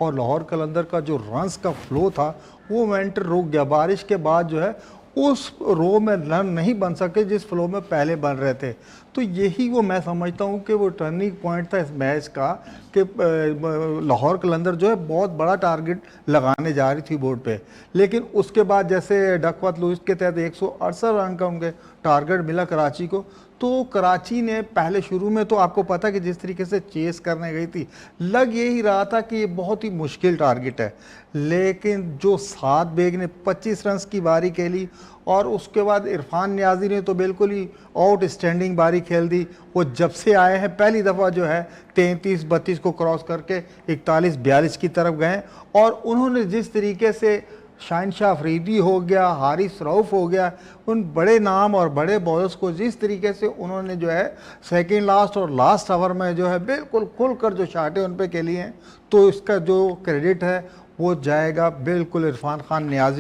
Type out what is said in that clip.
और लाहौर कलंदर का जो रन्स का फ्लो था वो मोमेंटम रुक गया। बारिश के बाद जो है उस रो में रन नहीं बन सके जिस फ्लो में पहले बन रहे थे। तो यही वो मैं समझता हूँ कि वो टर्निंग पॉइंट था इस मैच का कि लाहौर कलंदर जो है बहुत बड़ा टारगेट लगाने जा रही थी बोर्ड पे, लेकिन उसके बाद जैसे डकवर्थ लुईस के तहत 168 रन का उनके टारगेट मिला कराची को, तो कराची ने पहले शुरू में तो आपको पता कि जिस तरीके से चेस करने गई थी लग यही रहा था कि ये बहुत ही मुश्किल टारगेट है, लेकिन जो साद बेग ने 25 रन की बारी खेली और उसके बाद इरफान नियाजी ने तो बिल्कुल ही आउटस्टैंडिंग बारी खेल दी। वो जब से आए हैं पहली दफ़ा जो है 33-32 को क्रॉस करके 41-42 की तरफ गए और उन्होंने जिस तरीके से शाहिनशाह अफरीदी हो गया, हारिस रऊफ़ हो गया, उन बड़े नाम और बड़े बॉलर्स को जिस तरीके से उन्होंने जो है सेकंड लास्ट और लास्ट ओवर में जो है बिल्कुल खुलकर जो शाटें उन पे खेली हैं, तो इसका जो क्रेडिट है वो जाएगा बिल्कुल इरफान खान नियाजी